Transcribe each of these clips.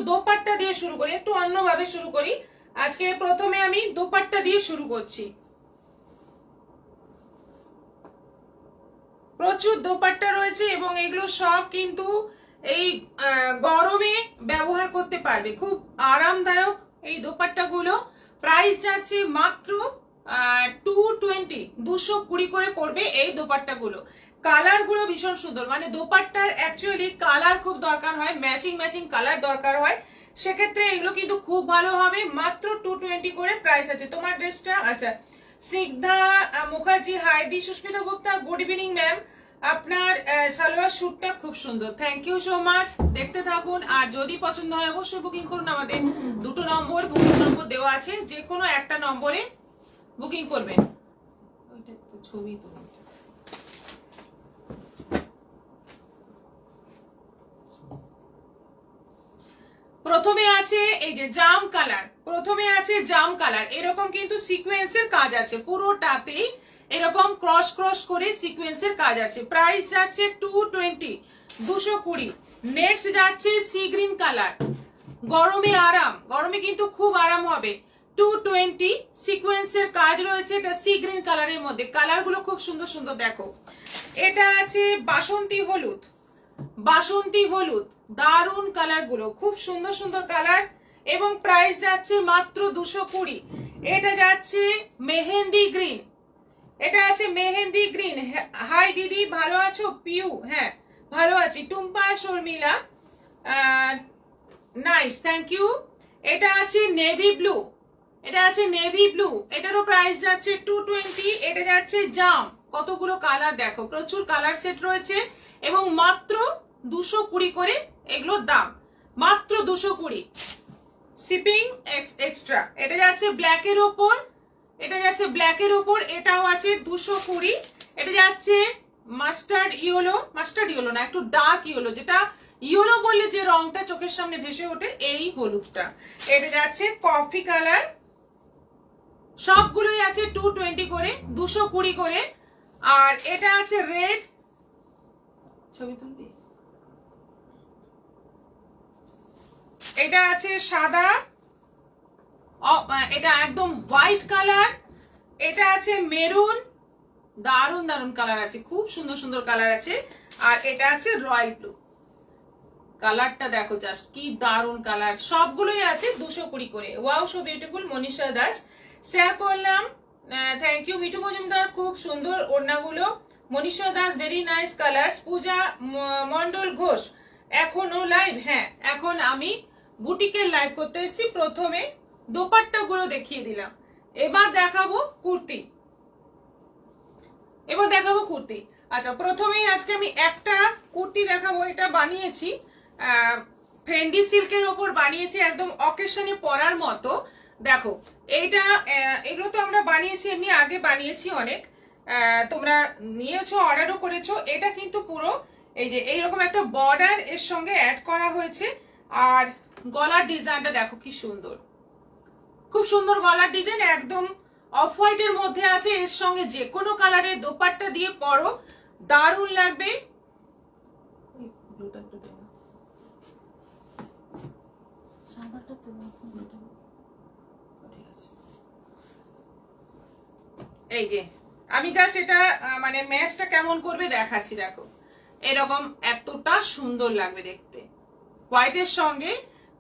দোপাট্টা দিয়ে শুরু করি, একটু অন্যভাবে শুরু করি। আজকে প্রথমে আমি দোপাট্টা দিয়ে শুরু করছি। প্রচুর দোপাট্টা রয়েছে এবং এগুলো সব কিন্তু এই গরমে ব্যবহার করতে পারবে, খুব আরামদায়ক এই দোপাট্টাগুলো। প্রাইস যাচ্ছে মাত্র 220, 220 করে পড়বে এই দোপাট্টাগুলো। কালার গুলো ভীষণ সুন্দর, মানে দোপাট্টার অ্যাকচুয়ালি কালার খুব দরকার হয়, ম্যাচিং ম্যাচিং কালার দরকার হয়, সেক্ষেত্রে এগুলো কিন্তু খুব ভালো হবে। মাত্র 220 করে প্রাইস আছে। তোমার ড্রেসটা, আচ্ছা, স্নিগ্ধা মুখার্জি, হাই দি Susmita Gupta, good evening ma'am. আপনার সালোয়ার স্যুটটা খুব সুন্দর, থ্যাংক ইউ সো মাচ। দেখতে থাকুন, আর যদি পছন্দ হয় অবশ্যই বুকিং করুন। আমাদের দুটো নম্বর বুকিং নম্বর দেওয়া আছে, যে কোনো একটা নম্বরে বুকিং করবেন। ওইটা তো ছবি তো প্রথমে আছে এই যে জাম কালার, প্রথমে আছে জাম কালার, এরকম কিন্তু সিকোয়েন্সের কাজ আছে পুরোটাতেই, এরকম ক্রস ক্রস করে সিকোয়েন্সের কাজ আছে। প্রাইস যাচ্ছে 220, 220। নেক্সট যাচ্ছে সি গ্রিন কালার, গরমে আরাম, গরমে কিন্তু খুব আরাম হবে। 220 সিকোয়েন্সের কাজ রয়েছে, এটা সি গ্রিন কালারের মধ্যে। কালারগুলো খুব সুন্দর সুন্দর, দেখো। এটা আছে বাসন্তী হলুদ, বাসন্তী হলুদ, দারুন কালার গুলো, খুব সুন্দর সুন্দর কালার। এবং প্রাইস যাচ্ছে মাত্র 220। এটা যাচ্ছে মেহেন্দি গ্রিন, এটা আছে মেহেন্দি গ্রিন। হাই দিদি, ভালো আছো? পিউ, হ্যাঁ ভালো আছি। Tumpa Sharmila, nice, thank you. এটা আছে নেভি ব্লু, এটা আছে নেভি ব্লু, এটারও প্রাইস যাচ্ছে 220। এটা যাচ্ছে জাম, কতগুলো কালার দেখো, প্রচুর কালার সেট রয়েছে এবং মাত্র 220 করে এগুলোর দাম, মাত্র 220। Shipping extra. এটা যাচ্ছে ব্ল্যাকের ওপর, এটা যাচ্ছে ব্ল্যাকের ওপর, এটাও আছে 220। এটা যাচ্ছে মাস্টার্ড ইয়েলো, মাস্টার্ড ইয়েলো না, একটু ডার্ক ইয়েলো, যেটা ইয়েলো বললে যে রংটা চোখের সামনে ভেসে ওঠে, এই হলুদটা। এটা যাচ্ছে কফি কালার। সবগুলোই আছে 220 করে, 220 করে। আর এটা আছে রেড, ছবি তুলবি। এটা আছে সাদা, এটা একদম হোয়াইট কালার। এটা আছে মেরুন, দারুন দারুন কালার আছে, খুব সুন্দর সুন্দর কালার আছে। আর এটা আছে রয়্যাল ব্লু, কালারটা দেখো জাস্ট কি দারুন কালার। সবগুলোই আছে 220 করে। Wow, so beautiful. Manisha Das share করলাম, থ্যাংক ইউ। মিঠু মজুমদার, খুব সুন্দর ওড়নাগুলো। Manisha Das, very nice colours. Puja Mondal Ghosh, এখনো লাইভ? হ্যাঁ, এখন আমি বুটিকের লাইভ করতে এসেছি। প্রথমে দোপাট্টা গুলো দেখিয়ে দিলাম, এবার দেখাবো কুর্তি, এবার দেখাবো কুর্তি। আচ্ছা, প্রথমেই আজকে আমি একটা কুর্তি দেখাবো। এটা বানিয়েছি ফেন্ডি সিল্কের ওপর বানিয়েছি, একদম অকেশনে পরার মতো। দেখো এইটা, এগুলো তো আমরা বানিয়েছি এমনি, আগে বানিয়েছি অনেক, তোমরা নিয়েছো, অর্ডারও করেছো। এটা কিন্তু পুরো এই যে এইরকম একটা বর্ডার এর সঙ্গে অ্যাড করা হয়েছে। আর গলার ডিজাইনটা দেখো কি সুন্দর, খুব সুন্দর গলার ডিজাইন, একদম অফ হোয়াইট এর মধ্যে আছে। এর সঙ্গে যে কোনো কালারের দোপাট্টা দিয়ে পরো, দারুণ লাগবে। এই যে আমি জাস্ট এটা মানে ম্যাচটা কেমন করবে দেখাচ্ছি, দেখো এরকম এতটা সুন্দর লাগবে দেখতে, হোয়াইটের সঙ্গে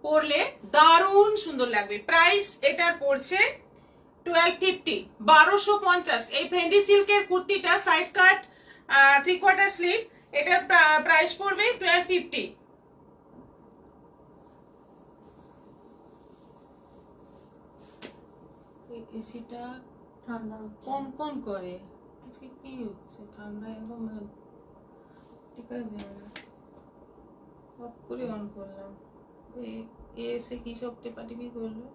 পরলে দারুণ সুন্দর লাগবে। প্রাইস এটার পড়ছে 1250, 1250। এই ফেন্ডি সিল্কের কুর্তিটা সাইড কাট 3/4 স্লিভ, এটার প্রাইস পড়বে 1250। এসিটা ঠান্ডা কম কম করে, আজকে কি হচ্ছে, ঠান্ডা একদম ঠিক আছে। অফ করে অন করলাম, এসে কি সব টেপাটিপি করলো।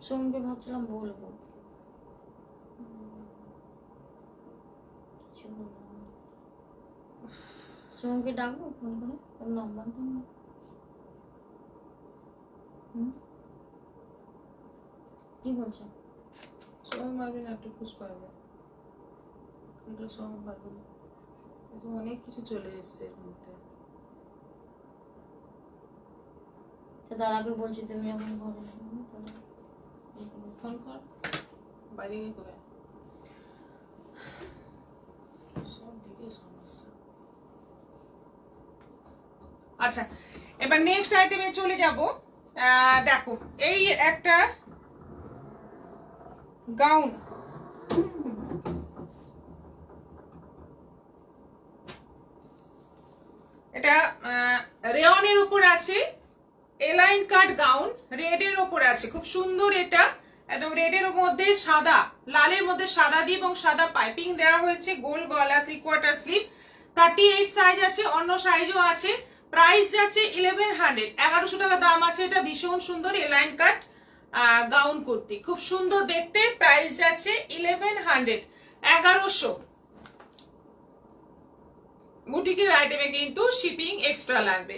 সোমকে ভাবছিলাম বলবো, সোমকে ডাকবো ফোন করে, ওর নাম্বারটা না। কি বলছো? সোম মারবে না, একটু খুশ পারবে। এগুলো সব ভালো, অনেক কিছু চলে এসছে এর মধ্যে। দাদাকে বলছি তুমি এখন ঘরে নেই, ফোন কর, বাইরে গিয়ে করে সব দিকে সমস্যা। আচ্ছা, এবার নেক্সট আইটেমে চলে যাব। দেখো এই একটা গাউন, এটা রেয়নের উপর আছে, এলাইন কাট গাউন, রেড এর উপর আছে, খুব সুন্দর। এটা একদম রেড এর মধ্যে সাদা, লালের মধ্যে সাদা দিয়ে এবং সাদা পাইপিং দেওয়া হয়েছে, গোল গলা, 3/4 স্লিভ, 38 সাইজ আছে, অন্য সাইজও আছে। প্রাইস যাচ্ছে 1100, 1100 টাকা দাম আছে। এটা ভীষণ সুন্দর এলাইন কাট গাউন কুর্তি, খুব সুন্দর দেখতে। প্রাইস যাচ্ছে 1100, 1100। বুটিকের আইটেমে কিন্তু শিপিং এক্সট্রা লাগবে।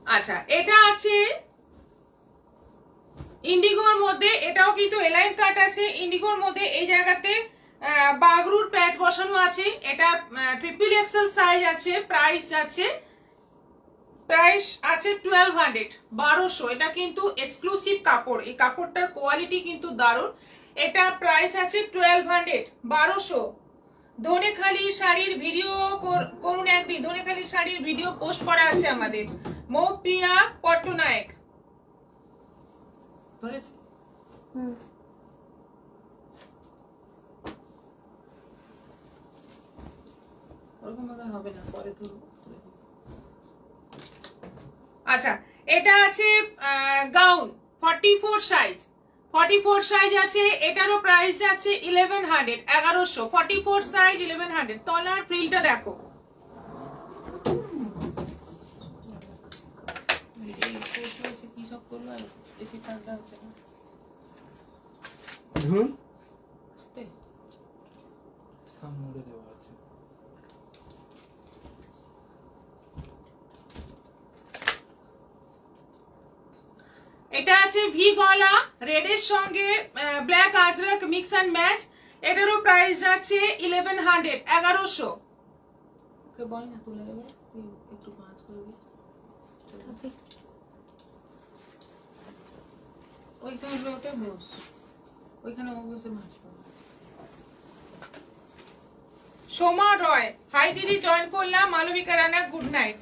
আচ্ছা, এটা আছে ইন্ডিগোর মধ্যে, এটাও কিন্তু এলাইন কাট আছে ইন্ডিগোর মধ্যে। এই জায়গাতে বাগরুর প্যাচ বসানো আছে। এটা ট্রিপল এক্সেল সাইজ আছে। প্রাইস আছে 1200, 1200। এটা কিন্তু এক্সক্লুসিভ কাপড়, এই কাপড়টার কোয়ালিটি কিন্তু দারুণ। এটা প্রাইস আছে 1200, 1200। ধনেখালি শাড়ির ভিডিও করুন একদিন, ধনেখালি শাড়ির ভিডিও পোস্ট করা আছে আমাদের। মৌপ্রিয়া পট্টনায়ক ধরেছে। ওরকম ভাবে হবে না, পরে ধরবো। আচ্ছা, এটা আছে গাউন 44 সাইজ, 44 সাইজ আছে। এটারও প্রাইস আছে 1100, 1100। 44 সাইজ 1100। তলার ফ্রিলটা দেখো, কি সব করলো, আর বেশি ঠান্ডা হচ্ছে না। সামনে দেওয়া আছে। এটা আছে ভি গলা, রেড এর সঙ্গে black ajrak mix and match. এটারও প্রাইস আছে 1100, 1100। ওকে বল না, তুলে দেবো, একটু ভাঁজ করে দিই। ওইখানে ওটা বস, ওইখানে বসে ভাঁজ করো। সোমা রয়, হাই দিদি, জয়েন করলাম। Malabika Rana, good night.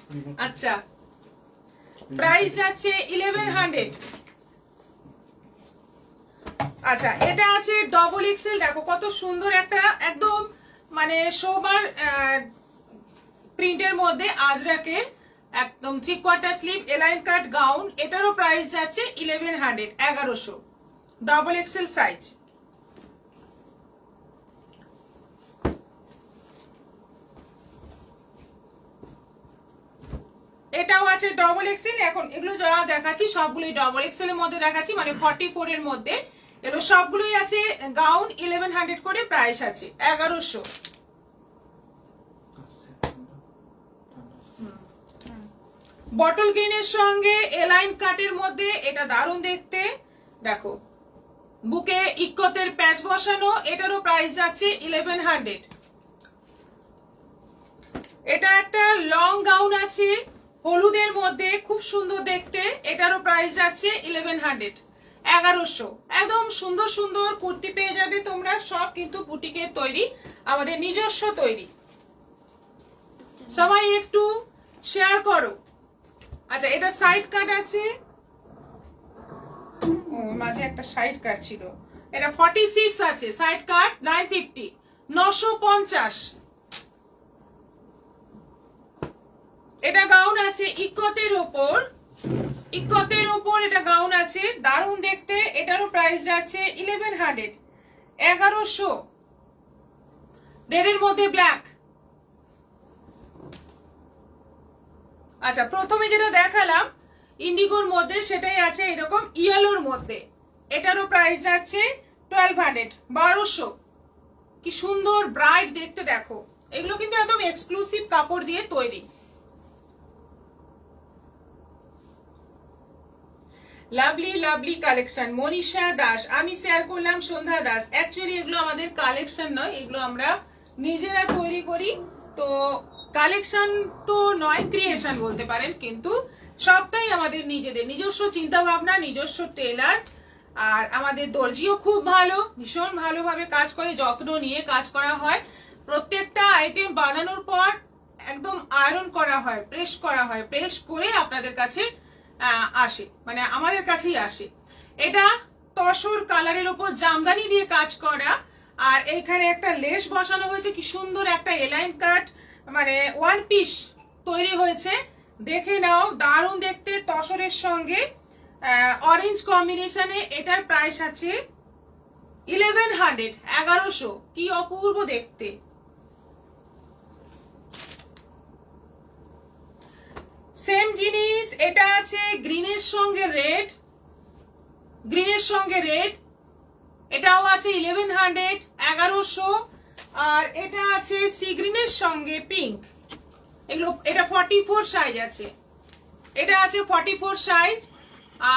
আচ্ছা, প্রাইস আছে 1100। আচ্ছা, এটা আছে ডবল এক্সেল। দেখো কত সুন্দর একটা একদম মানে শোবার প্রিন্টের মধ্যে আজরাকে একদম 3/4 স্লিভ এলাইন কাট গাউন। এটারও প্রাইস যাচ্ছে 1100, 1100। Double XL size. এটাও আছে ডবল এক্সেল। এখন এগুলো যা দেখাচ্ছি সবগুলোই ডবল এক্সেল এর মধ্যে দেখাচ্ছি, মানে 44 এর মধ্যে। এগুলো সবগুলোই আছে গাউন 1100 করে, প্রাইস আছে 1100। বটল গ্রিনের সঙ্গে এলাইন কাটের মধ্যে এটা দারুণ দেখতে। দেখো বুকে ইক্কতের প্যাচ বসানো। এটারও প্রাইস যাচ্ছে 1100। এটা একটা লং গাউন আছে হলুদের মধ্যে, খুব সুন্দর দেখতে। এটারও প্রাইস যাচ্ছে 1100, 1100। একদম সুন্দর সুন্দর কুর্তি পেয়ে যাবে তোমরা, সব কিন্তু বুটিকের তৈরি, আমাদের নিজস্ব তৈরি। সবাই একটু শেয়ার করো। আচ্ছা, এটা সাইড কাট আছে, মাঝে একটা সাইড কাট ছিল। এটা 46 আছে, সাইড কাট 950, 950। এটা গাউন আছে ইক্কতের ওপর, ইক্কতের ওপর এটা গাউন আছে, দারুণ দেখতে। এটারও প্রাইস যাচ্ছে 1100, 1100। রেডের মধ্যে ব্ল্যাক। আচ্ছা, প্রথমে যেটা দেখালাম ইন্ডিগোর মধ্যে, সেটাই আছে এরকম ইয়েলোর মধ্যে। এটারও প্রাইস যাচ্ছে 1200, 1200। কি সুন্দর ব্রাইট দেখতে দেখো। এগুলো কিন্তু একদম এক্সক্লুসিভ কাপড় দিয়ে তৈরি। Lovely lovely collection, Manisha Das, আমি শেয়ার করলাম সন্ধ্যা দাস। অ্যাকচুয়ালি এগুলো আমাদের কালেকশন নয়, এগুলো আমরা নিজেরা তৈরি করি। তো কালেকশন তো নয়, ক্রিয়েশন বলতে পারেন, কিন্তু সবটাই আমাদের নিজেদের নিজস্ব চিন্তা ভাবনা, নিজস্ব টেলার। আর আমাদের দর্জিও খুব ভালো, ভীষণ ভালোভাবে কাজ করে, যত্ন নিয়ে কাজ করা হয়। প্রত্যেকটা আইটেম বানানোর পর একদম আয়রন করা হয়, প্রেস করা হয়, প্রেস করে আপনাদের কাছে আসে, মানে আমাদের কাছেই আসে। এটা তসর কালারের উপর জামদানি দিয়ে কাজ করা, আর এখানে একটা লেস বসানো হয়েছে, কি সুন্দর একটা এলাইন কাট, মানে ওয়ান পিস তৈরি হয়েছে। দেখে নাও, দারুণ দেখতে, তসরের সঙ্গে অরেঞ্জ কম্বিনেশনে। এটার প্রাইস আছে 1100, 1100। কি অপূর্ব দেখতে। সেম জিনিস, এটা আছে গ্রিনের সঙ্গে রেড, গ্রিনের সঙ্গে রেড, এটাও আছে 1100, 1100। আর এটা আছে সি গ্রিনের সঙ্গে পিঙ্ক, এগুলো, এটা 44 সাইজ আছে, এটা আছে 44 সাইজ।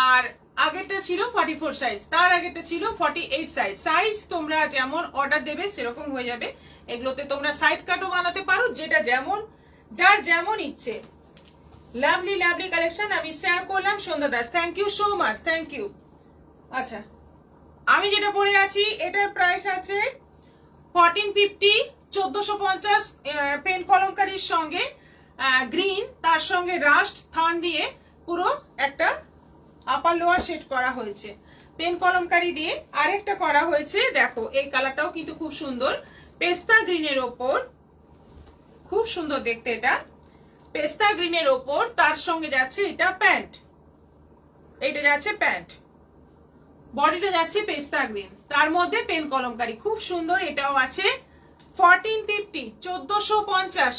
আর আগেরটা ছিল 44 সাইজ, তার আগেরটা ছিল 48 সাইজ। সাইজ তোমরা যেমন অর্ডার দেবে সেরকম হয়ে যাবে। এগুলোতে তোমরা সাইড কাটও বানাতে পারো, যেটা যেমন, যার যেমন ইচ্ছে। লাভলি লাভলি কালেকশন, আমি শেয়ার করলাম Sandhya Das, thank you so much, thank you. আচ্ছা, আমি যেটা পরে আছি এটার প্রাইস আছে 1450, 1450, পেন কলমকারীর সঙ্গে গ্রিন, তার সঙ্গে রাস্ট থান দিয়ে পুরো একটা আপার লোয়ার সেট করা হয়েছে, পেন কলমকারী দিয়ে। আরেকটা করা হয়েছে, দেখো এই কালারটাও কিন্তু খুব সুন্দর, পেস্তা গ্রিনের ওপর, খুব সুন্দর দেখতে। এটা পেস্তা গ্রিনের ওপর, তার সঙ্গে যাচ্ছে এটা প্যান্ট, এইটা যাচ্ছে প্যান্ট, বডিটা যাচ্ছে পেস্তা গ্রিন, তার মধ্যে পেন কলমকারী, খুব সুন্দর। এটাও আছে 1450, 1450।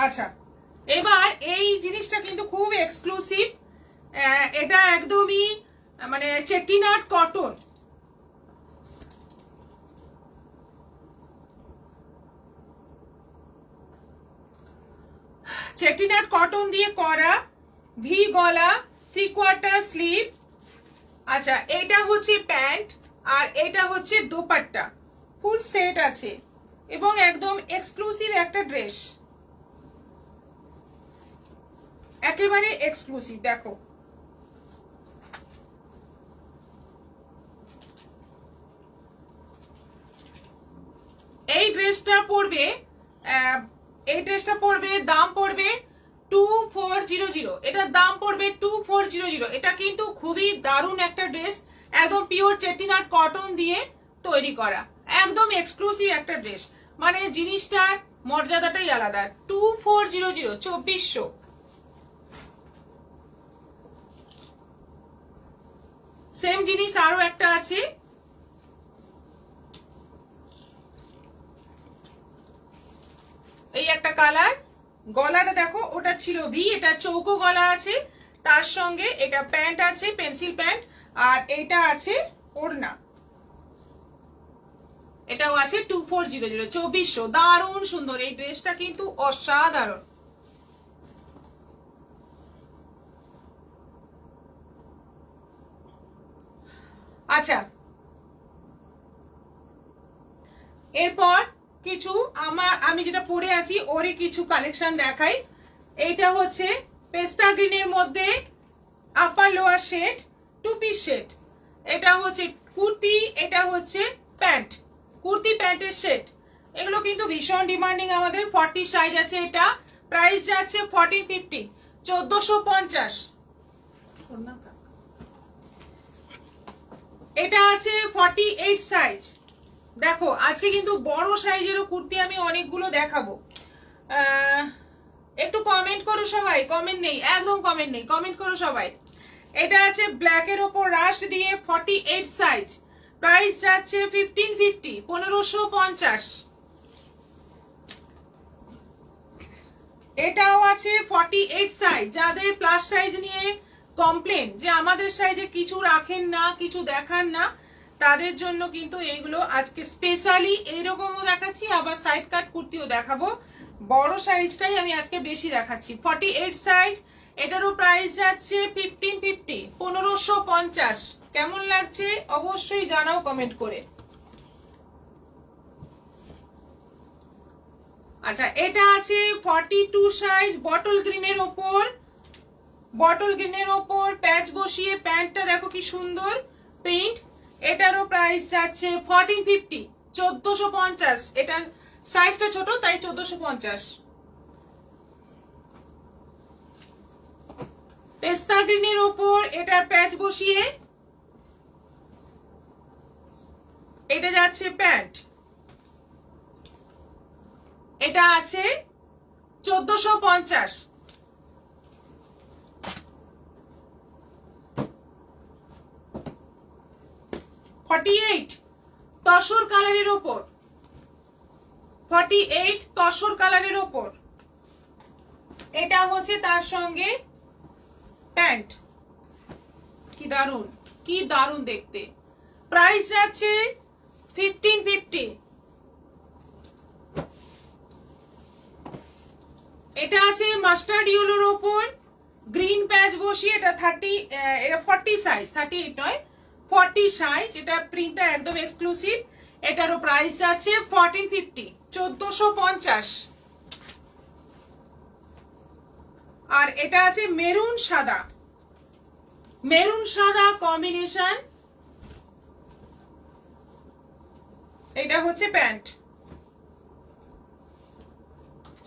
আচ্ছা, এবার এই জিনিসটা কিন্তু খুব এক্সক্লুসিভ, এটা একদমই মানে চেটিনাট কটন, চেটিনাট কটন দিয়ে করা, ভি গলা, 3/4 স্লিভ। আচ্ছা, এটা হচ্ছে প্যান্ট, আর এটা হচ্ছে দোপাট্টা, ফুল সেট আছে, এবং একদম এক্সক্লুসিভ একটা ড্রেস, একেবারে এক্সক্লুসিভ। দেখো, এই ড্রেসটা পড়বে, এই ড্রেসটা পড়বে, দাম পড়বে 2400, এটার দাম পড়বে 2400। এটা কিন্তু খুবই দারুণ একটা ড্রেস, একদম পিওর চেটিনাট কটন দিয়ে তৈরি করা, একদম এক্সক্লুসিভ একটা ড্রেস, মানে জিনিসটার মর্যাদাটাই আলাদা। 2400, 2400। সেম জিনিস আরো একটা আছে, এই একটা কালার, গলাটা দেখো, ওটা ছিল ভি, এটা চৌকো গলা আছে, তার সঙ্গে এটা প্যান্ট আছে, পেন্সিল প্যান্ট, আর এটা আছে ওড়না, এটাও আছে 2400, 2400। দারুণ সুন্দর, এই ড্রেসটা কিন্তু অসাধারণ। আচ্ছা, এরপর কিছু আমি যেটা পরে আছি ওরই কিছু কালেকশন দেখাই। এইটা হচ্ছে পেস্তা গ্রিনের মধ্যে upper lower set, 2 piece set. এটা হচ্ছে কুর্তি, এটা হচ্ছে প্যান্ট, কুর্তি প্যান্টের সেট। এগুলো কিন্তু ভীষণ ডিমান্ডিং আমাদের। 40 সাইজ আছে, এটা প্রাইস যাচ্ছে 1450, 1450। এটা আছে 48 সাইজ। দেখো, আজকে কিন্তু বড় সাইজেরও কুর্তি আমি অনেকগুলো দেখাবো। একটু কমেন্ট করো সবাই, কমেন্ট নেই, একদম কমেন্ট নেই, কমেন্ট করো সবাই। এটা আছে ব্ল্যাকের ওপর রাস্ট দিয়ে, 48 সাইজ, প্রাইস যাচ্ছে 1550, 1550। এটাও আছে 48 সাইজ। যাদের প্লাস সাইজ নিয়ে কমপ্লেন যে আমাদের সাইজে কিছু রাখেন না, কিছু দেখান না, তাদের জন্য কিন্তু এইগুলো আজকে স্পেশালি এইরকমও দেখাচ্ছি, আবার সাইড কাট কুর্তিও দেখাবো। বড় সাইজটাই আমি আজকে বেশি দেখাচ্ছি। 48 সাইজ, এটারও প্রাইস যাচ্ছে 1550, 1550। কেমন লাগছে অবশ্যই জানাও কমেন্ট করে। আচ্ছা, এটা আছে 42 সাইজ, বটল গ্রিনের ওপর, বটল গ্রিনের ওপর প্যাচ বসিয়ে, প্যান্টটা দেখো কি সুন্দর প্রিন্ট। এটারও প্রাইস যাচ্ছে 1450, 1450। এটা সাইজটা ছোট তাই 1450। পেস্তা গ্রিনের ওপর এটার প্যাচ বসিয়ে, এটা যাচ্ছে প্যান্ট, এটা আছে 1450। তসর কালারের ওপর, 48 তসর কালারের ওপর, এটা হচ্ছে তার সঙ্গে প্যান্ট। কি দারুন, কি দারুন দেখতে। প্রাইস যাচ্ছে 1550। এটা আছে মাস্টার্ড ইয়েলোর ওপর গ্রিন প্যাচ বসিয়ে, এটা 40 সাইজ, 38 নয় 40 সাইজ। এটা প্রিন্টটা একদম এক্সক্লুসিভ। এটারও প্রাইস যাচ্ছে 1450, 1450। আর এটা আছে মেরুন সাদা, মেরুন সাদা কম্বিনেশন। এটা হচ্ছে প্যান্ট,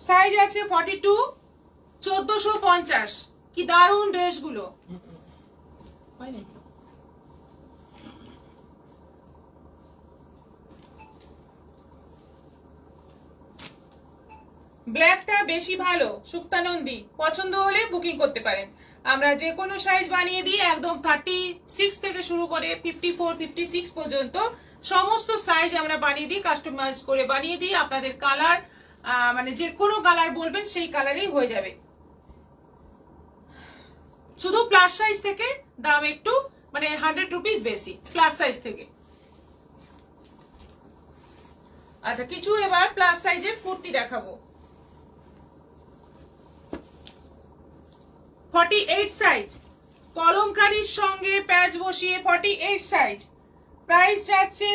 সাইজ আছে 42, 1450। কি দারুন ড্রেসগুলো, হয় নাকি? ব্ল্যাকটা বেশি ভালো, সুক্তানন্দী। পছন্দ হলে বুকিং করতে পারেন। আমরা যে কোনো সাইজ বানিয়ে দিই, একদম 36 থেকে শুরু করে 54, 56 পর্যন্ত সমস্ত সাইজ আমরা বানিয়ে দিই, কাস্টমাইজ করে বানিয়ে দিই। আপনাদের কালার মানে যে কোনো কালার বলবেন সেই কালারই হয়ে যাবে। শুধু প্লাস সাইজ থেকে দাম একটু মানে 100 রুপিস বেশি প্লাস সাইজ থেকে। আচ্ছা, কিছু এবার প্লাস সাইজের কুর্তি দেখাবো। 48 সাইজ, কলমকারীর সঙ্গে প্যাচ বসিয়ে 48 সাইজ। প্রাইস যাচ্ছে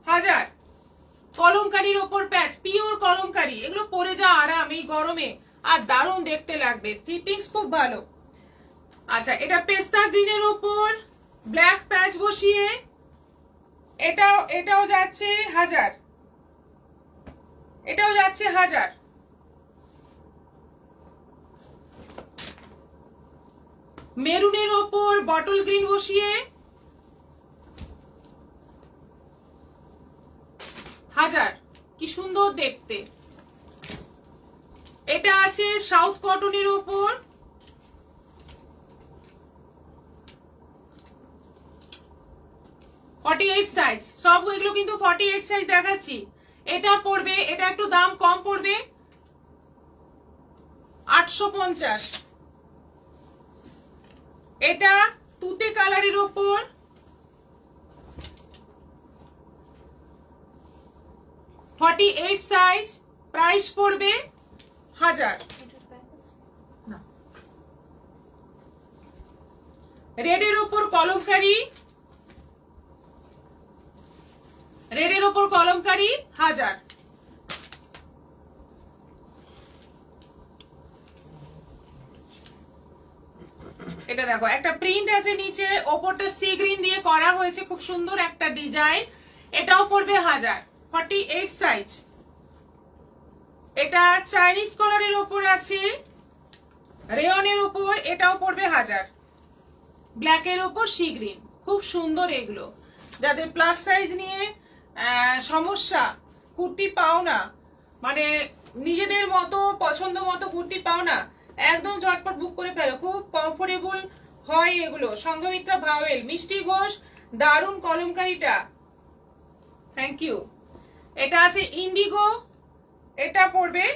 1000। কলমকারীর ওপর প্যাচ, পিওর কলমকারী। এগুলো পরে যা আরাম এই গরমে, আর দারুণ দেখতে লাগবে, ফিটিংস খুব ভালো। আচ্ছা, এটা পেস্তা গ্রিনের ওপর ব্ল্যাক প্যাচ বসিয়ে, এটাও যাচ্ছে 1000, এটাও যাচ্ছে 1000। মেরুনের ওপর বটল গ্রিন বসিয়ে 1000। কি সুন্দর দেখতে। এটা আছে সাউথ কটনের ওপর, সাইজ। সব এগুলো কিন্তু 48 সাইজ দেখাচ্ছি। এটা পড়বে, এটা একটু দাম কম পড়বে, 850। এটা তুতে কালারের ওপর, সাইজ। প্রাইস পড়বে 1000। রেডের ওপর কলমকারী, রেডের ওপর কলমকারী 1000। এটা দেখো, একটা প্রিন্ট আছে নিচে, ওপরটা সি গ্রিন দিয়ে করা হয়েছে, খুব সুন্দর একটা ডিজাইন। এটাও পড়বে 1000, 48 সাইজ। এটা চাইনিজ কলারের ওপর আছে, রেয়নের ওপর, এটাও পড়বে 1000। ব্ল্যাকের ওপর সি গ্রিন, খুব সুন্দর এগুলো। যাদের প্লাস সাইজ নিয়ে সমস্যা, কুর্তি পাও না, মানে নিজেদের মতো পছন্দ মতো কুর্তি পাও না, একদম ঝটপট বুক করে ফেলো, খুব কমফোর্টেবল হয় এগুলো। সংঘমিত্রা ভাওয়েল, মিষ্টি ঘোষ, দারুণ কলমকারীটা, থ্যাংক ইউ। এটা আছে ইন্ডিগো, এটা পড়বে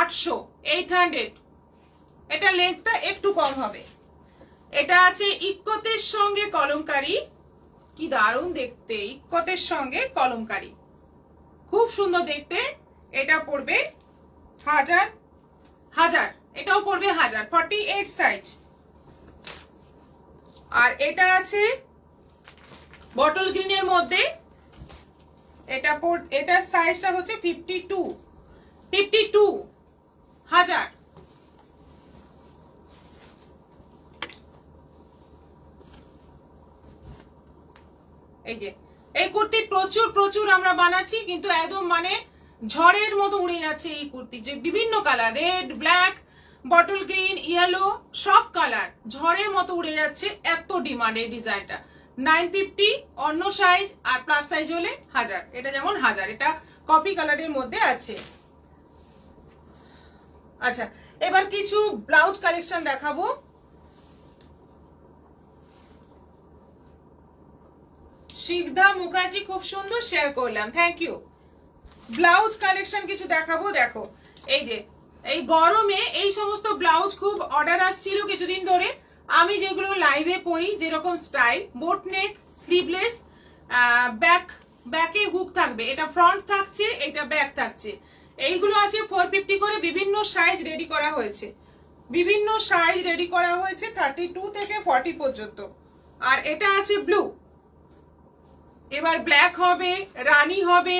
800, 800। এটা লেন্থটা একটু কম হবে। এটা আছে ইক্কতের সঙ্গে কলমকারী, কি দারুণ দেখতে, ইক্কতের সঙ্গে কলমকারি, খুব সুন্দর দেখতে। এটা পড়বে 1000, এটাও পড়বে 1000, 48 সাইজ। আর এটা আছে বটল গ্রিনের মধ্যে, এটার সাইজটা হচ্ছে 52,1000। এই যে এই কুর্তি প্রচুর প্রচুর আমরা বানাচ্ছি, কিন্তু একদম মানে ঝড়ের মতো উড়ে যাচ্ছে এই কুর্তি। যে বিভিন্ন colour, red, black, bottle green, yellow, সব কালার ঝড়ের মতো উড়ে যাচ্ছে, এত ডিমান্ড এই ডিজাইনটা। 950 অন্য সাইজ, আর প্লাস সাইজ হলে 1000। এটা যেমন 1000, এটা কপি কালারের মধ্যে আছে। আচ্ছা, এবার কিছু ব্লাউজ কালেকশন দেখাবো। শিবদা মুখার্জি, খুব সুন্দর শেয়ার করলাম, থ্যাংক ইউ। ব্লাউজ কালেকশন কিছু দেখাবো। দেখো এই যে এই গরমে এই সমস্ত ব্লাউজ খুব অর্ডার আসছিল কিছুদিন ধরে। আমি যেগুলো লাইভে পরি, যেরকম স্টাইল, বোট নেক, স্লিভলেস, ব্যাকে হুক থাকবে, এটা ফ্রন্ট থাকছে, এটা ব্যাক থাকছে, এইগুলো আছে 450 করে। বিভিন্ন সাইজ রেডি করা হয়েছে, 32 থেকে 40 পর্যন্ত। আর এটা আছে ব্লু, এবার ব্ল্যাক হবে, রানী হবে,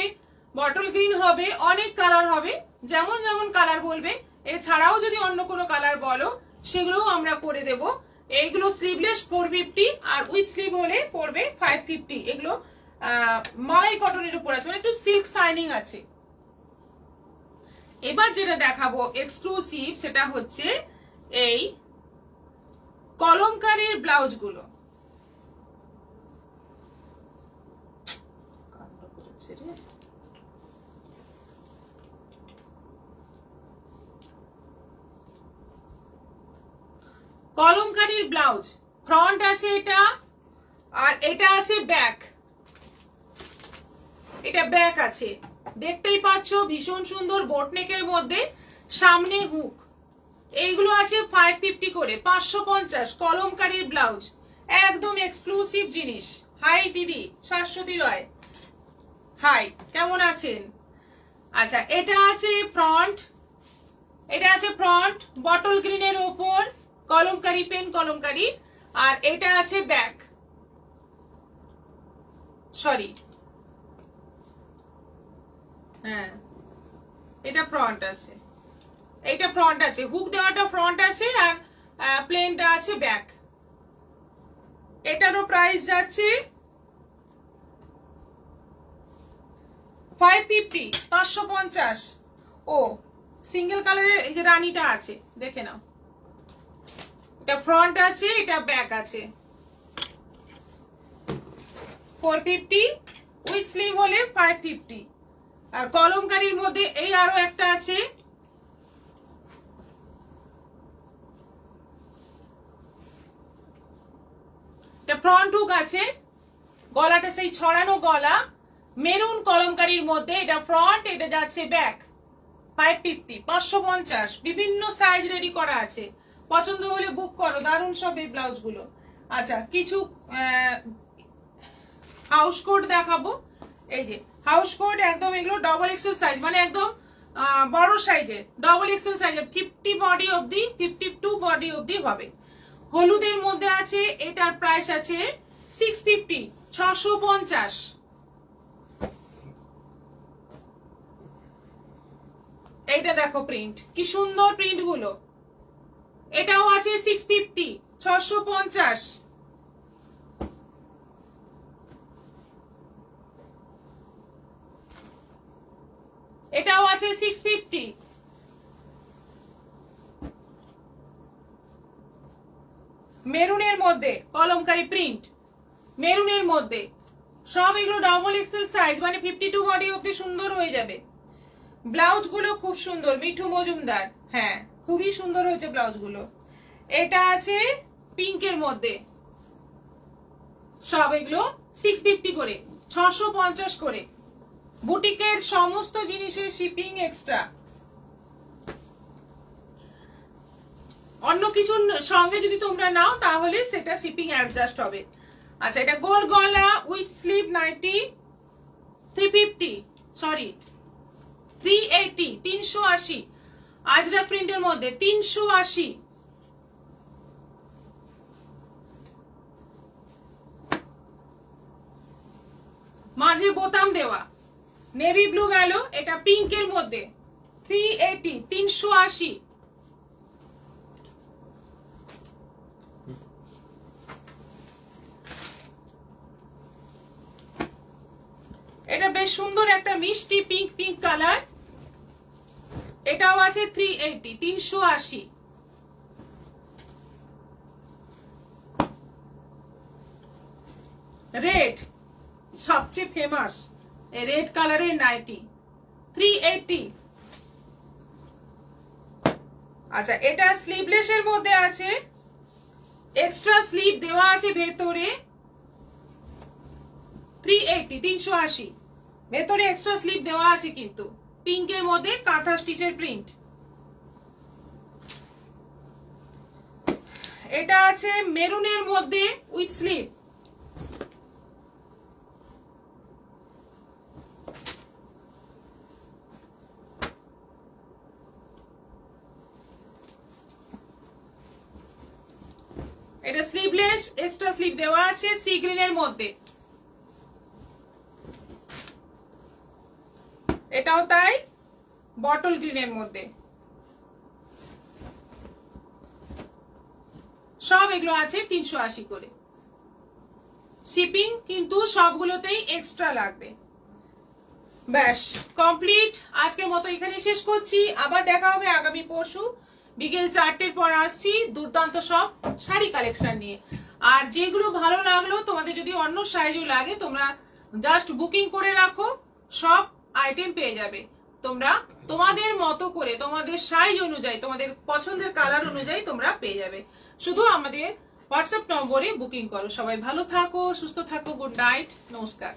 বটল গ্রিন হবে, অনেক কালার হবে, যেমন যেমন কালার বলবে। এছাড়াও যদি অন্য কোনো কালার বলো সেগুলোও আমরা করে দেব। এইগুলো স্লিভলেস 450, আর উইথ স্লিভ হলে পড়বে 550। এগুলো মালাই কটনের উপর আছে, মানে একটু সিল্ক শাইনিং আছে। এবার যেটা দেখাবো এক্সক্লুসিভ, সেটা হচ্ছে এই কলমকারীর ব্লাউজ গুলো। কলমকারীর ব্লাউজ, ফ্রন্ট আছে এটা, আর এটা আছে ব্যাক, এটা ব্যাক আছে, দেখতেই পাচ্ছ ভীষণ সুন্দর বোটনেকের মধ্যে, সামনে হুক। এইগুলো আছে 550 করে, 550 কলমকারীর ব্লাউজ, একদম এক্সক্লুসিভ জিনিস। হাই দিদি, শাশ্বতী রয়, হাই, কেমন আছেন? আচ্ছা, এটা আছে ফ্রন্ট, বটল গ্রিনের ওপর কলমকারী, পেন কলমকারী। আর এটা আছে ব্যাক, সরি, হ্যাঁ এটা ফ্রন্ট আছে, এটা ফ্রন্ট আছে, হুক দেওয়াটা ফ্রন্ট আছে, আর প্লেনটা আছে ব্যাক। এটারও প্রাইস যাচ্ছে 550, 550। ও সিঙ্গেল কালারের এই যে রানীটা আছে, দেখে নাও, এটা ফ্রন্ট আছে, এটা ব্যাক আছে, 450, উইথ স্লিভ হলে 550। আর কলমকারীর মধ্যে এই আরো একটা আছে, এটা ফ্রন্ট হুক আছে, গলাটা সেই ছড়ানো গলা, মেরুন কলমকারীর মধ্যে, এটা ফ্রন্ট, এটা যাচ্ছে ব্যাক, 550, 550। বিভিন্ন সাইজ রেডি করা আছে, পছন্দ হলে বুক করো, দারুণ সব এই ব্লাউজ গুলো। আচ্ছা, কিছু হাউস কোট দেখাবো। এই যে হাউস কোট, একদম এগুলো ডবল এক্সেল সাইজ, মানে একদম বড় সাইজের, ডবল এক্সেল সাইজের, 50 বডি অবধি, 52 বডি অবধি হবে। হলুদের মধ্যে আছে, এটার প্রাইস আছে 650, 650। এইটা দেখো প্রিন্ট, কি সুন্দর প্রিন্ট গুলো। এটাও আছে 650, 650। এটাও আছে 650। মেরুনের মধ্যে কলমকারী প্রিন্ট, মেরুনের মধ্যে সব এগুলো ডবল এক্সেল সাইজ, মানে 52 বডি অবধি সুন্দর হয়ে যাবে। ব্লাউজ গুলো খুব সুন্দর, মিঠু মজুমদার, হ্যাঁ খুবই সুন্দর হয়েছে ব্লাউজ গুলো। এটা আছে পিঙ্কের মধ্যে, সব এগুলো 650 করে, 650 করে। বুটিকের সমস্ত জিনিসের শিপিং এক্সট্রা, অন্য কিছুর সঙ্গে যদি তোমরা নাও তাহলে সেটা শিপিং অ্যাডজাস্ট হবে। আচ্ছা এটা গোল গলা উইথ স্লিভ নাইটি 350 সরি 380 380 আজরা প্রিন্টের মধ্যে 380। মাঝে বোতাম দেওয়া নেভি ব্লু গেল, এটা পিঙ্কের মধ্যে 380 380। এটা বেশ সুন্দর একটা মিষ্টি পিঙ্ক পিঙ্ক কালার, এটাও আছে 380 380। রেড সবচেয়ে ফেমাস এই রেড কালারের নাইটি 380। আচ্ছা এটা স্লিভলেস এর মধ্যে আছে, এক্সট্রা স্লিভ দেওয়া আছে ভেতরে 380 380। ভেতরে এক্সট্রা স্লিভ দেওয়া আছে কিন্তু পিঙ্কের মধ্যে কাঁথা স্টিচের প্রিন্ট। এটা আছে মেরুনের মধ্যে উইথ স্লিভ, এটা স্লিভলেস এক্সট্রা স্লিভ দেওয়া আছে সি গ্রিনের মধ্যে, এটাও তাই বটল গ্রিনের মধ্যে। সব এগুলো আছে 380 করে। শিপিং কিন্তু সবগুলোতেই এক্সট্রা লাগবে। ব্যাস কমপ্লিট, আজকের মতো এখানে শেষ করছি। আবার দেখা হবে আগামী পরশু বিকেল 4টের পর আসছি দুর্দান্ত সব শাড়ি কালেকশন নিয়ে। আর যেগুলো ভালো লাগলো তোমাদের যদি অন্য সাইজও লাগে তোমরা জাস্ট বুকিং করে রাখো, সব আইটেম পেয়ে যাবে তোমরা তোমাদের মতো করে, তোমাদের সাইজ অনুযায়ী, তোমাদের পছন্দের কালার অনুযায়ী তোমরা পেয়ে যাবে। শুধু আমাদের হোয়াটসঅ্যাপ নম্বরে বুকিং করো। সবাই ভালো থাকো, সুস্থ থাকো, গুড নাইট, নমস্কার।